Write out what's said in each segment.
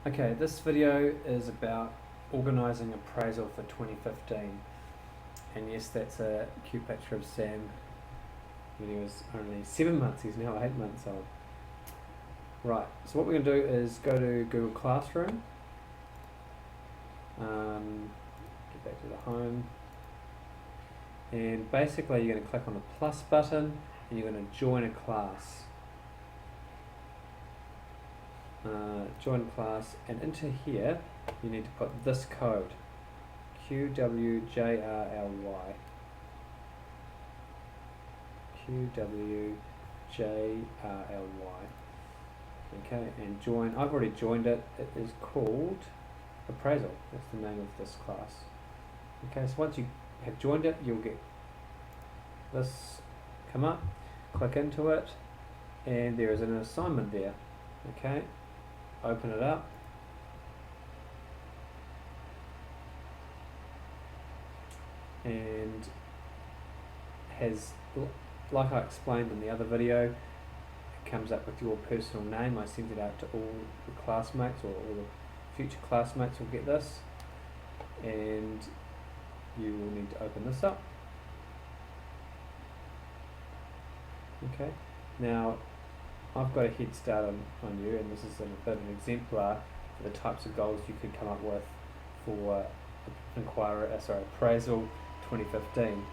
Okay, this video is about organising appraisal for 2015, and yes, that's a cute picture of Sam when he was only 7 months. He's now 8 months old. Right, so what we're going to do is go to Google Classroom, get back to the home, and basically you're going to click on the plus button and you're going to join a class. Join class, and into here you need to put this code, QWJRLY. Okay, and join. I've already joined it. It is called Appraisal. That's the name of this class. Okay, so once you have joined it, you'll get this come up. Click into it, and there is an assignment there. Okay, open it up. And has, like I explained in the other video, it comes up with your personal name. I sent it out to all the classmates, or all the future classmates will get this, and you will need to open this up. Okay, now I've got a head start on you, and this is a bit of an exemplar for the types of goals you could come up with for Appraisal 2015.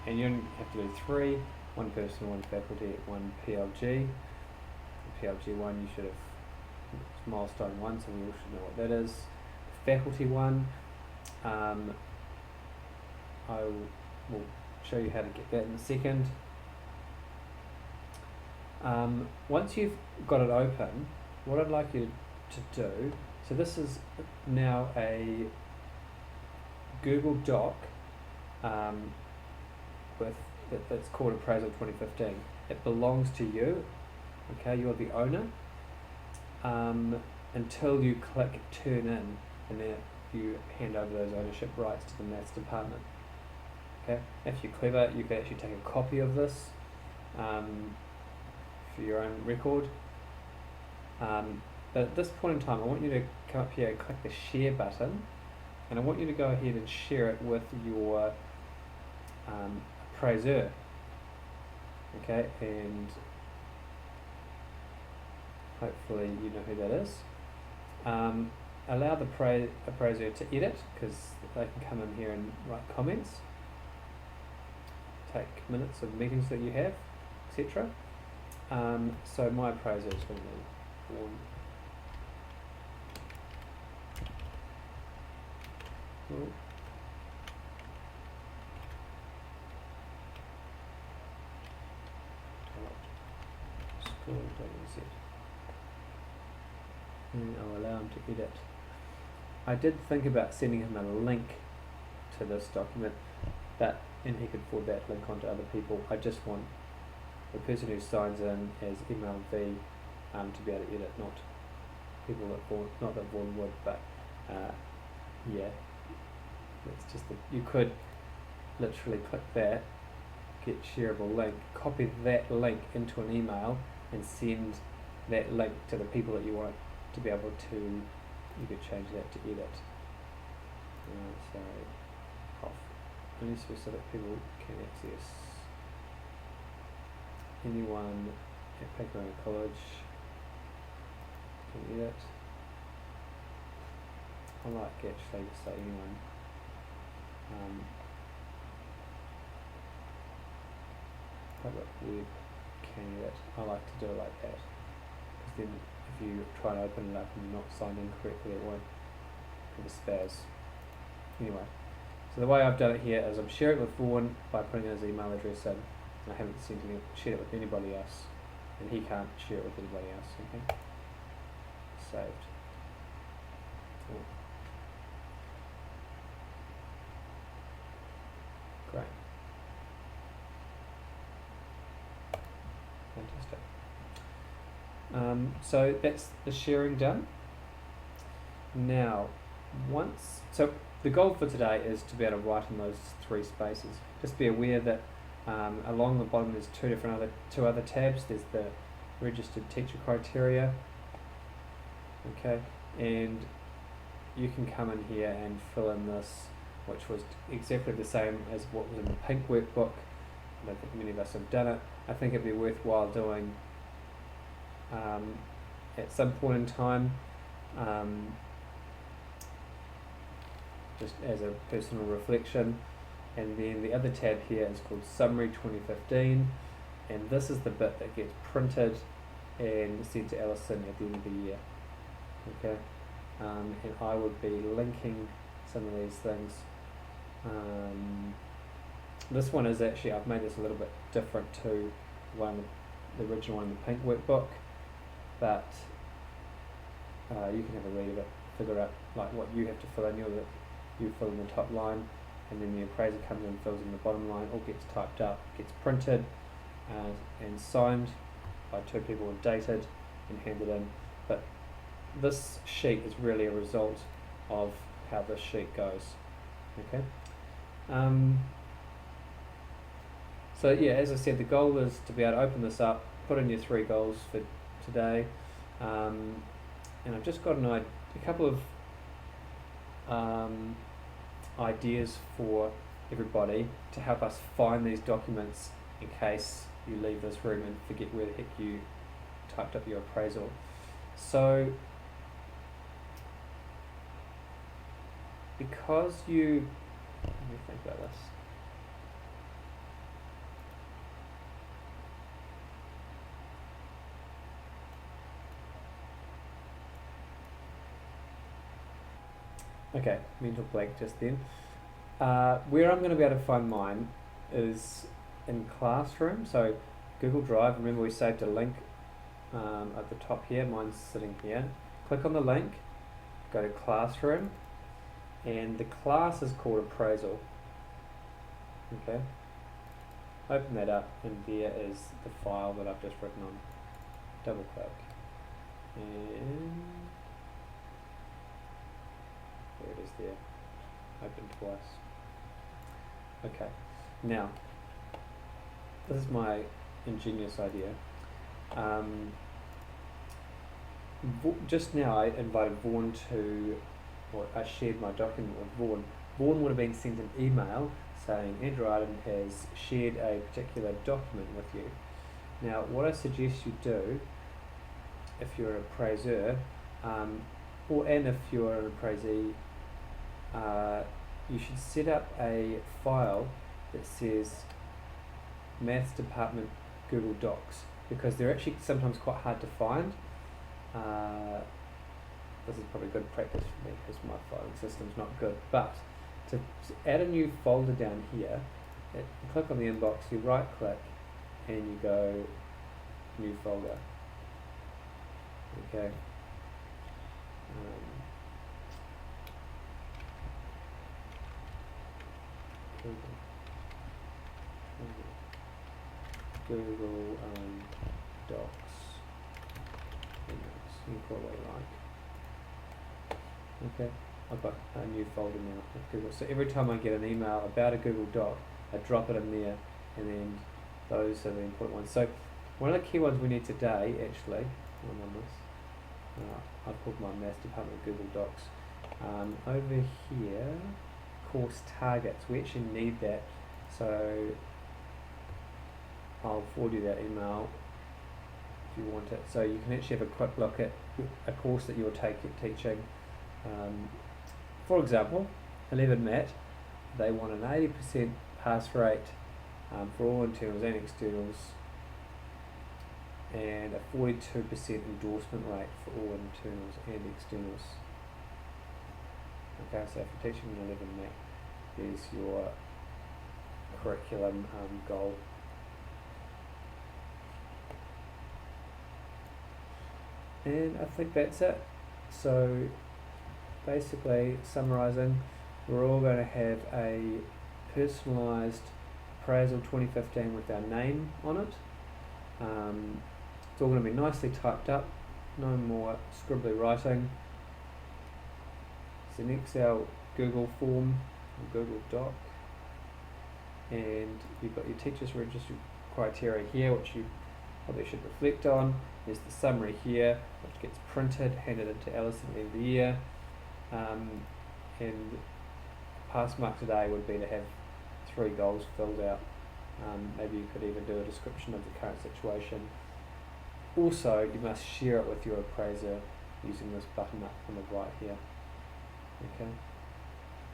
And you only have to do 3, 1 personal, 1 faculty, 1 PLG. The PLG one you should have, it's milestone 1, so we all should know what that is. Faculty one, I will show you how to get that in a second. Once you've got it open, what I'd like you to do, so this is now a Google Doc that's called Appraisal 2015. It belongs to you, okay, you're the owner, until you click turn in, and then you hand over those ownership rights to the maths department. Okay, if you're clever, you can actually take a copy of this for your own record. But at this point in time, I want you to come up here and click the share button, and I want you to go ahead and share it with your appraiser. Okay, and hopefully you know who that is. Allow the appraiser to edit, because they can come in here and write comments, take minutes of meetings that you have, etc. So my appraiser is going to be Vaughan. School.nz, and I'll allow him to edit. I did think about sending him a link to this document, and he could forward that link on to other people. I just want the person who signs in as MLV to be able to edit, not people not that Vaughan would, but yeah, it's just that you could literally click that, get shareable link, copy that link into an email, and send that link to the people that you want to be able to. You could change that to edit. So off. Only specific people can access. Anyone at Pakeronga College can edit. I like actually to say anyone. Public web candidate. I like to do it like that, because then if you try to open it up and you're not signed in correctly, it won't have a spaz. Anyway, so the way I've done it here is I'm sharing it with Vaughan by putting his email address in. I haven't shared it with anybody else, and he can't share it with anybody else. Okay, saved. Cool. Great. Fantastic. So that's the sharing done. Now, so the goal for today is to be able to write in those 3 spaces. Just be aware that along the bottom there's two other tabs. There's the registered teacher criteria, Okay, and you can come in here and fill in this, which was exactly the same as what was in the pink workbook. I don't think many of us have done it. I think it'd be worthwhile doing at some point in time, just as a personal reflection. And then the other tab here is called Summary 2015, and this is the bit that gets printed and sent to Alison at the end of the year. Okay, and I would be linking some of these things. This one is actually, I've made this a little bit different to the original one in the pink workbook, but you can have a read of it, figure out like what you have to fill in. You fill in the top line, and then the appraiser comes in and fills in the bottom line. All gets typed up, gets printed and signed by two people and dated and handed in. But this sheet is really a result of how this sheet goes. Okay. So yeah, as I said, the goal is to be able to open this up, put in your 3 goals for today, and I've just got a couple of ideas for everybody to help us find these documents in case you leave this room and forget where the heck you typed up your appraisal. So because let me think about this. Okay, mental blank just then. Where I'm going to be able to find mine is in Classroom. So Google Drive, remember we saved a link at the top here. Mine's sitting here. Click on the link, go to Classroom, and the class is called Appraisal. Okay, open that up, and there is the file that I've just written on. Double click, and there it is there. Open twice. Okay, now this is my ingenious idea. Just now I invited Vaughan or I shared my document with Vaughan. Vaughan would have been sent an email saying Andrew Arden has shared a particular document with you. Now what I suggest you do, if you're an appraiser, and if you're an appraisee, you should set up a file that says Maths Department Google Docs, because they're actually sometimes quite hard to find. This is probably good practice for me because my filing system's not good, but to add a new folder down here, you click on the inbox, you right click, and you go new folder. Okay. Google Docs. You can call it what you like. Okay, I've got a new folder now with Google. So every time I get an email about a Google Doc, I drop it in there, and then those are the important ones. So one of the key ones we need today, actually, on this, I've called my Maths Department Google Docs. Over here, course targets. We actually need that, so I'll forward you that email if you want it. So you can actually have a quick look at a course that you're teaching. For example, 11 Math, they want an 80% pass rate for all internals and externals, and a 42% endorsement rate for all internals and externals. Okay, so if you're teaching 11 Math, there's your curriculum goal. And I think that's it. So basically, summarising, we're all going to have a personalised appraisal 2015 with our name on it. It's all going to be nicely typed up, no more scribbly writing. It's an Excel Google form, or Google Doc, and you've got your teachers registry criteria here, which you what they should reflect on. There's the summary here, which gets printed, handed into Alice at the end of the year. And pass mark today would be to have 3 goals filled out. Maybe you could even do a description of the current situation. Also, you must share it with your appraiser using this button up on the right here. Okay.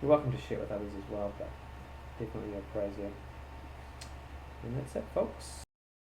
You're welcome to share it with others as well, but definitely your appraiser. And that's it, folks.